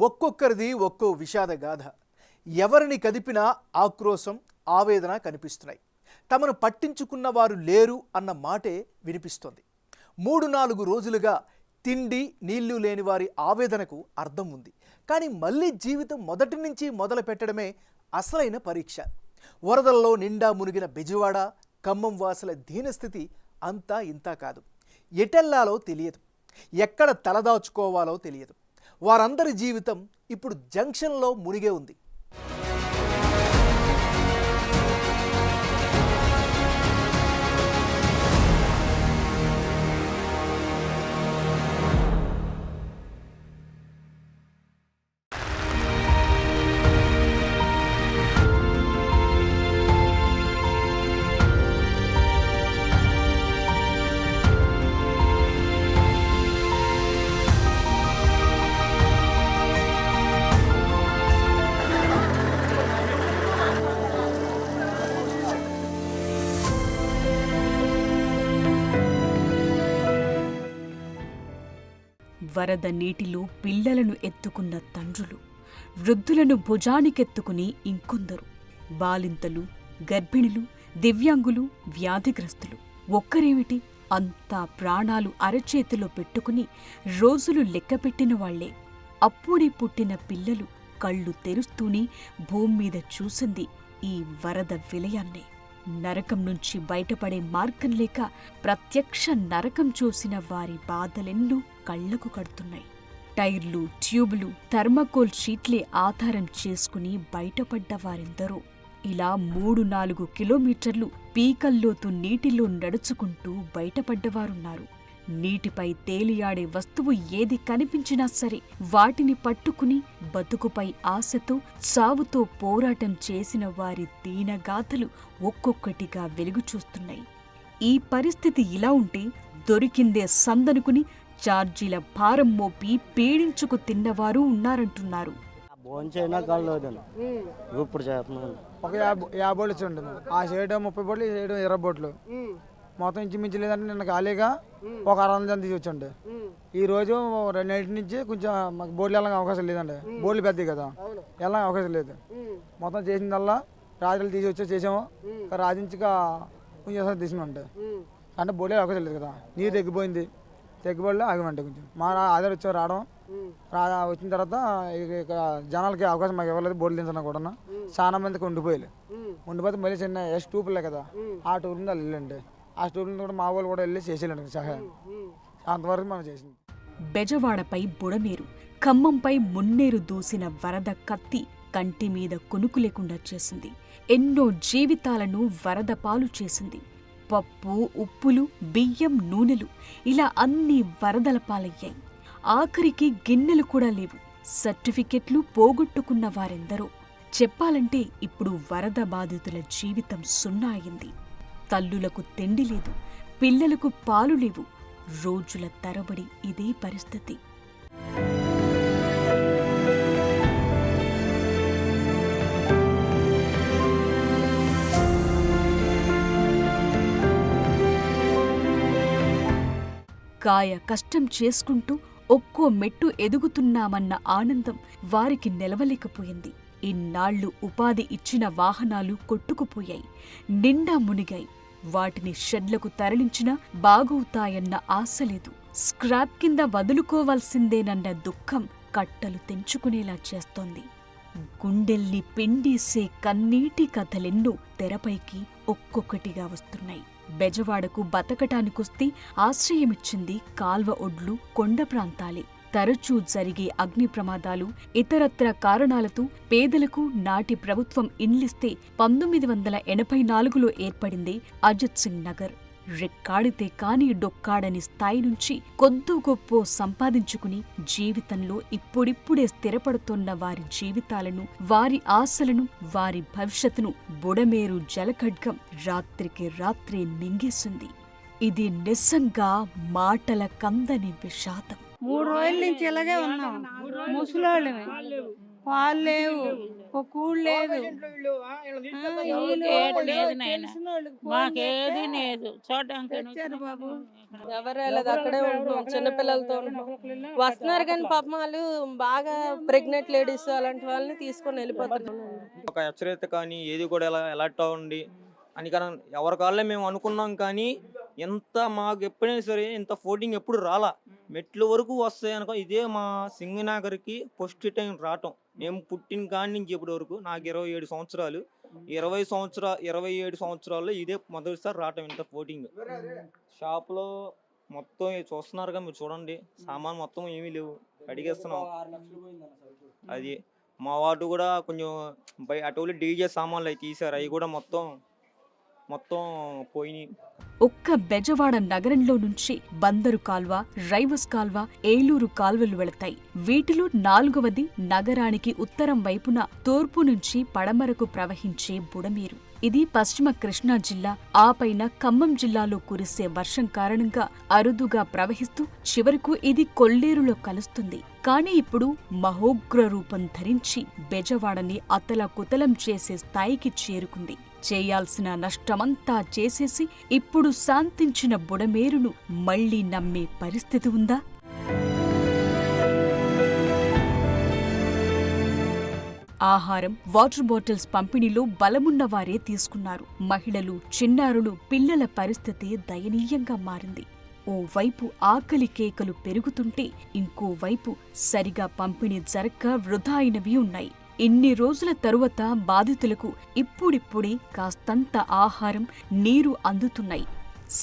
ఒక్కొక్కరిది ఒక్కో విషాద గాథ. ఎవరిని కదిపినా ఆక్రోశం, ఆవేదన కనిపిస్తున్నాయి. తమను పట్టించుకున్న వారు లేరు అన్న మాటే వినిపిస్తోంది. 3-4 రోజులుగా తిండి నీళ్లు లేని వారి ఆవేదనకు అర్థం ఉంది. కానీ మళ్ళీ జీవితం మొదటి నుంచి మొదలు పెట్టడమే అసలైన పరీక్ష. వరదల్లో నిండా మునిగిన బెజవాడ, ఖమ్మం వాసుల దీనస్థితి అంతా ఇంతా కాదు. ఎటెల్లాలో తెలియదు, ఎక్కడ తలదాచుకోవాలో తెలియదు. వారందరి జీవితం ఇప్పుడు జంక్షన్లో మునిగే ఉంది. వరద నీటిలో పిల్లలను ఎత్తుకున్న తండ్రులు, వృద్ధులను భుజానికెత్తుకుని ఇంకొందరు, బాలింతలు, గర్భిణులు, దివ్యాంగులు, వ్యాధిగ్రస్తులు. ఒక్కరేమిటి, అంతా ప్రాణాలు అరచేతిలో పెట్టుకుని రోజులు లెక్కపెట్టిన వాళ్లే. అప్పుడే పుట్టిన పిల్లలు కళ్ళు తెరుస్తూనే భూమ్మీద చూసింది ఈ వరద విలయాన్నే. నరకం నుంచి బయటపడే మార్గం లేక ప్రత్యక్ష నరకం చూసిన వారి బాధలెన్నో కళ్లకు కడుతున్నాయి. టైర్లు, ట్యూబులు, థర్మాకోల్ షీట్లే ఆధారం చేసుకుని బయటపడ్డ వారెందరో ఇలా 3-4 కిలోమీటర్లు పీకల్లోతు నీటిలో నడుచుకుంటూ బయటపడ్డవారున్నారు. నీటిపై తేలియాడే వస్తువు ఏది కనిపించినా సరే వాటిని పట్టుకుని బతుకుపై ఆశతో, చావుతో పోరాటం చేసిన వారి దీనగాథలు ఒక్కొక్కటిగా వెలుగు చూస్తున్నాయి. ఈ పరిస్థితి ఇలా ఉంటే దొరికిందే సందనుకుని ఛార్జీల భారం మోపి పీడించుకు తిన్నవారు ఉన్నారంటున్నారు. ఇప్పుడు ఒక 50 బోట్లు ఉంటుంది, ఆ చేయడం 30 బోట్లు, ఈ చేయడం 20 బోట్లు, మొత్తం ఇంచుమించు లేదంటే నిన్న ఖాళీగా ఒక 600 జనం తీసుకొచ్చండి. ఈ రోజు 2 నుంచి కొంచెం మాకు బోట్లు వెళ్ళడానికి అవకాశం లేదండి. బోట్లు పెద్దవి కదా, వెళ్ళడానికి అవకాశం లేదు. మొత్తం చేసిందల్లా రాజులు తీసుకొచ్చా చేసాము, రాజించక కొంచెం తీసుకున్నాంటే అంటే బోట్లు అవకాశం లేదు కదా. నీరు తగ్గిపోయింది, తగ్గిపోలే ఆగమంటే కొంచెం మా ఆధార్ వచ్చారు రావడం. వచ్చిన తర్వాత ఇక్కడ జనాలకి అవకాశం మాకు ఇవ్వలేదు. బోట్లు దించడం కూడా చాలా మందికి ఉండిపోతే మళ్ళీ చిన్న టూపులే కదా, ఆ టూర్ మీద వెళ్ళండి. ఆ స్టూల్ కూడా మా వాళ్ళు కూడా వెళ్ళి చేసేయాలండి సహాయం. అంతవరకు మనం చేసింది. బెజవాడపై బుడమేరు, ఖమ్మంపై మున్నేరు దూసిన వరద కత్తి కంటి మీద కునుకు లేకుండా చేసింది. ఎన్నో జీవితాలను వరద పాలు చేసింది. పప్పు, ఉప్పులు, బియ్యం, నూనెలు ఇలా అన్నీ వరదల పాలయ్యాయి. ఆఖరికి గిన్నెలు కూడా లేవు. సర్టిఫికెట్లు పోగొట్టుకున్న వారెందరో. చెప్పాలంటే ఇప్పుడు వరద బాధితుల జీవితం సున్నా అయింది. తల్లులకు తిండి లేదు, పిల్లలకు పాలు లేవు. రోజుల తరబడి ఇదే పరిస్థితి. కాయ కష్టం చేసుకుంటూ ఒక్కో మెట్టు ఎదుగుతున్నామన్న ఆనందం వారికి నిలవలేకపోయింది. ఇన్నాళ్లు ఉపాధి ఇచ్చిన వాహనాలు కొట్టుకుపోయాయి, నిండా మునిగాయి. వాటిని షెడ్లకు తరలించినా బాగవుతాయన్న ఆశ లేదు. స్క్రాప్ కింద వదులుకోవాల్సిందేనన్న దుఃఖం కట్టలు తెంచుకునేలా చేస్తోంది. గుండెల్ని పిండేసే కన్నీటి కథలెన్నో తెరపైకి ఒక్కొక్కటిగా వస్తున్నాయి. బెజవాడకు బతకటానికొస్తే ఆశ్రయమిచ్చింది కాల్వ ఒడ్లు, కొండ ప్రాంతాలే. తరచూ జరిగే అగ్ని ప్రమాదాలు, ఇతరత్ర కారణాలతో పేదలకు నాటి ప్రభుత్వం ఇండ్లిస్తే 1984లో ఏర్పడింది అజిత్ సింగ్ నగర్. రెక్కాడితే కాని డొక్కాడని స్థాయి నుంచి కొద్దో గొప్పో సంపాదించుకుని జీవితంలో ఇప్పుడిప్పుడే స్థిరపడుతోన్న వారి జీవితాలను, వారి ఆశలను, వారి భవిష్యత్తును బుడమేరు జలఖడ్గం రాత్రికి రాత్రే మింగేసింది. ఇది నిజంగా మాటల కందని విషాదం. 3 రోజుల నుంచి ఇలాగే ఉన్నాం. ముసలోళ్ళమే, పాలు లేవు, ఒక కూడు లేదు. ఏటి లేదు నాయన, మాకేది లేదు చూడడానికి. తెచ్చారు బాబు. ఎవరు వెళ్ళదు, అక్కడే ఉంటున్నాం చిన్నపిల్లలతో ఉంటున్నాం. వస్తున్నారు కానీ పాపం వాళ్ళు బాగా ప్రెగ్నెంట్ లేడీస్ అలాంటి వాళ్ళని తీసుకొని వెళ్ళిపోతున్నారు. ఒక హెచ్చరిక కానీ ఏది కూడా ఎలా అలర్ట్ అవ్వండి అని కానీ ఎవరి కాళ్ళే మేము అనుకున్నాం. కానీ ఎంత మాకు ఎప్పుడైనా సరే ఇంత ఫోటింగ్ ఎప్పుడు రాలా. మెట్లు వరకు వస్తాయి అనుకో. ఇదే మా సింగనగర్కి ఫస్ట్ టైం రావటం. మేము పుట్టిన కాడి నుంచి ఇప్పటి వరకు నాకు 27 సంవత్సరాలు, 27 సంవత్సరాల్లో ఇదే మొదటిసారి రావటం ఇంత ఫోటింగ్. షాప్లో మొత్తం చూస్తున్నారుగా మీరు, చూడండి సామాన్ మొత్తం ఏమీ లేవు, అడిగేస్తున్నాం. అది మా వాడు కూడా కొంచెం అటు డీజే సామాన్లు అవి తీశారు, అవి కూడా మొత్తం పోయినాయి. ఒక్క బెజవాడ నగరంలో నుంచి బందరు కాల్వ, రైవస్ కాల్వ, ఏలూరు కాల్వలు వెళతాయి. వీటిలో 4వది నగరానికి ఉత్తరం వైపున తూర్పు నుంచి పడమరకు ప్రవహించే బుడమేరు. ఇది పశ్చిమ కృష్ణా జిల్లా, ఆపైన ఖమ్మం జిల్లాలో కురిసే వర్షం కారణంగా అరుదుగా ప్రవహిస్తూ చివరకు ఇది కొల్లేరులో కలుస్తుంది. కాని ఇప్పుడు మహోగ్ర రూపం ధరించి బెజవాడని అతలకుతలం చేసే స్థాయికి చేరుకుంది. చేయాల్సిన నష్టమంతా చేసేసి ఇప్పుడు శాంతించిన బుడమేరును మళ్లీ నమ్మే పరిస్థితి ఉందా? ఆహారం, వాటర్ బాటిల్స్ పంపిణీలో బలమున్నవారే తీసుకున్నారు. మహిళలు, చిన్నారులు, పిల్లల పరిస్థితి దయనీయంగా మారింది. ఓవైపు ఆకలి కేకలు పెరుగుతుంటే ఇంకోవైపు సరిగా పంపిణీ జరక్క వృధా అయినవి ఉన్నాయి. ఇన్ని రోజుల తరువాత బాధితులకు ఇప్పుడిప్పుడే కాస్తంత ఆహారం, నీరు అందుతున్నాయి.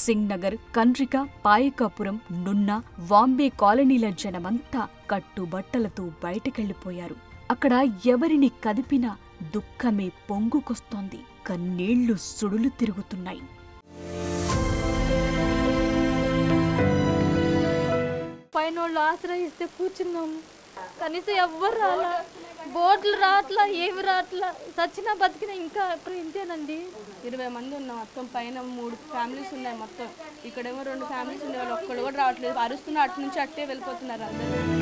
సింగ్నగర్, కండ్రిక, పాయకాపురం, నున్న, వాంబే కాలనీల జనమంతా కట్టుబట్టలతో బయటకెళ్లిపోయారు. అక్కడ ఎవరిని కదిపినా దుఃఖమే పొంగుకొస్తోంది. కన్నీళ్లు సుడులు తిరుగుతున్నాయి. పైనోళ్ళు ఆశ్రయిస్తే కూర్చున్నాము, కనీసం ఎవ్వరు రాలా, బోట్లు రాట్లా, ఏమి రాట్లా, చచ్చినా బతికినా ఇంకా ఇప్పుడు ఇంతేనండి. 20 మంది ఉన్నాం మొత్తం, పైన 3 ఫ్యామిలీస్ ఉన్నాయి మొత్తం. ఇక్కడేమో 2 ఫ్యామిలీస్ ఉన్నాయి, వాళ్ళు ఒక్కళ్ళు కూడా రావట్లేదు, అరుస్తున్నారు, అటు నుంచి అట్టే వెళ్ళిపోతున్నారు అందరూ.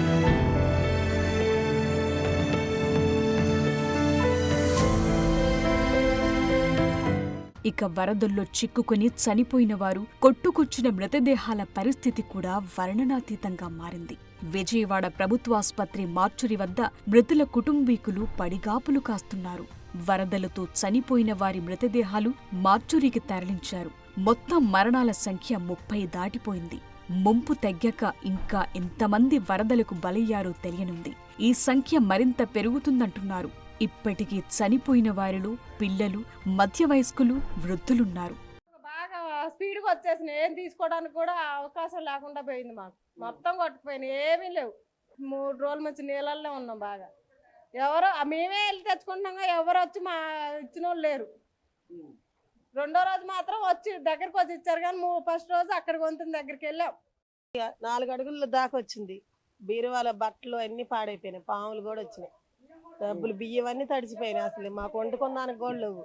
ఇక వరదల్లో చిక్కుకుని చనిపోయిన వారు, కొట్టుకొచ్చిన మృతదేహాల పరిస్థితి కూడా వర్ణనాతీతంగా మారింది. విజయవాడ ప్రభుత్వాసుపత్రి మార్చురి వద్ద మృతుల కుటుంబీకులు పడిగాపులు కాస్తున్నారు. వరదలతో చనిపోయిన వారి మృతదేహాలు మార్చురికి తరలించారు. మొత్తం మరణాల సంఖ్య 30 దాటిపోయింది. ముంపు తగ్గాక ఇంకా ఎంతమంది వరదలకు బలయ్యారో తెలియనుంది. ఈ సంఖ్య మరింత పెరుగుతుందంటున్నారు. ఇప్పటికీ చనిపోయిన వారిలో పిల్లలు, మధ్య వయస్కులు, వృద్ధులున్నారు. బాగా స్పీడ్గా వచ్చేసింది, ఏం తీసుకోవడానికి కూడా అవకాశం లేకుండా పోయింది. మాకు మొత్తం కొట్టుకుపోయినాయి, ఏమీ లేవు. 3 రోజుల నుంచి నీళ్ళల్లో ఉన్నాం. బాగా ఎవరో మేమే వెళ్ళి తెచ్చుకుంటున్నాం, ఎవరు వచ్చి మా ఇచ్చిన వాళ్ళు లేరు. 2వ రోజు మాత్రం వచ్చి దగ్గరికి వచ్చి ఇచ్చారు, కానీ ఫస్ట్ రోజు అక్కడికి వంతుని దగ్గరికి వెళ్ళాం. 4 అడుగుల దాకా వచ్చింది. బీరువాల బట్టలు అన్ని పాడైపోయినాయి, పాములు కూడా వచ్చినాయి, డబ్బులు బియ్యం అన్ని తడిచిపోయినాయి. అసలు మాకు వండుకోవడానికి కూడా లేవు.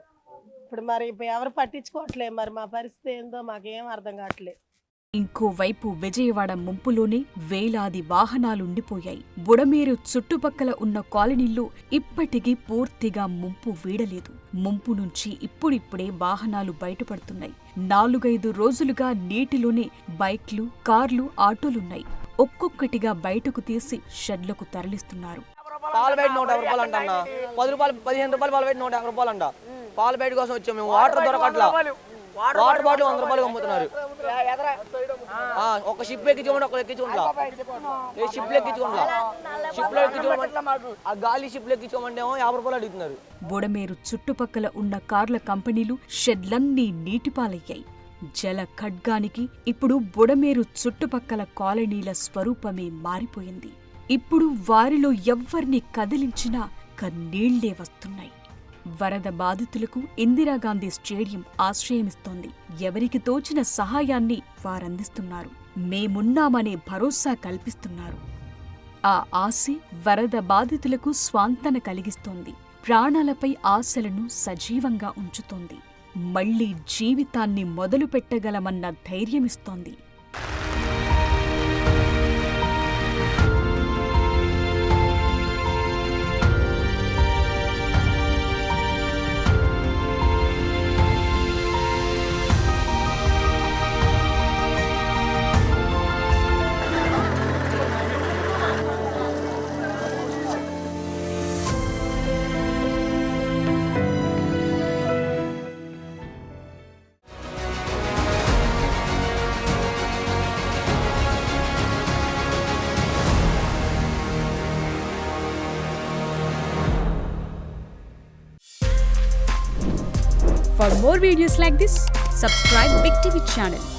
ఇప్పుడు మరి ఎవరు పట్టించుకోవట్లేదు. మరి మా పరిస్థితి ఏందో మాకేం అర్థం కావట్లేదు. ఇంకోవైపు విజయవాడ ముంపులోనే వేలాది వాహనాలుండిపోయాయి. బుడమేరు చుట్టుపక్కల ఉన్న కాలనీల్లో ఇప్పటికీ పూర్తిగా ముంపు వీడలేదు. ముంపు నుంచి ఇప్పుడిప్పుడే వాహనాలు బయటపడుతున్నాయి. 4-5 రోజులుగా నీటిలోనే బైక్లు, కార్లు, ఆటోలున్నాయి. ఒక్కొక్కటిగా బయటకు తీసి షెడ్లకు తరలిస్తున్నారు. పాలు బయట 150 రూపాయలు అంట, 10 రూపాయలు 15 రూపాయలు పాలు బయట 150 రూపాయలు అంట. పాలు బయట కోసం వచ్చాము మేము. వాటర్ దొరకట్లా, వాటర్ బాటిల్ 100 రూపాయలు అమ్ముతున్నారు. ఒక షిప్ ఎక్కించుకోండి, ఒకరు ఎక్కించుకుంటా, షిప్ ఎక్కించుకుంటా, షిప్ లో ఎక్కించుకోమంటే ఆ గాలి షిప్ లో ఎక్కించుకోమంటే 50 రూపాయలు అడుగుతున్నారు. బుడమేరు చుట్టుపక్కల ఉన్న కార్ల కంపెనీలు, షెడ్లన్నీ నీటిపాలయ్యాయి. జల ఖడ్గానికి ఇప్పుడు బుడమేరు చుట్టుపక్కల కాలనీల స్వరూపమే మారిపోయింది. ఇప్పుడు వారిలో ఎవ్వర్ని కదిలించినా కన్నీళ్లే వస్తున్నాయి. వరద బాధితులకు ఇందిరాగాంధీ స్టేడియం ఆశ్రయమిస్తోంది. ఎవరికి తోచిన సహాయాన్ని వారందిస్తున్నారు. మేమున్నామనే భరోసా కల్పిస్తున్నారు. ఆ ఆశ వరద బాధితులకు స్వాంతన కలిగిస్తోంది. ప్రాణాలపై ఆశలను సజీవంగా ఉంచుతోంది. మళ్లీ జీవితాన్ని మొదలుపెట్టగలమన్న ధైర్యమిస్తోంది. For more videos like this, subscribe Big TV channel.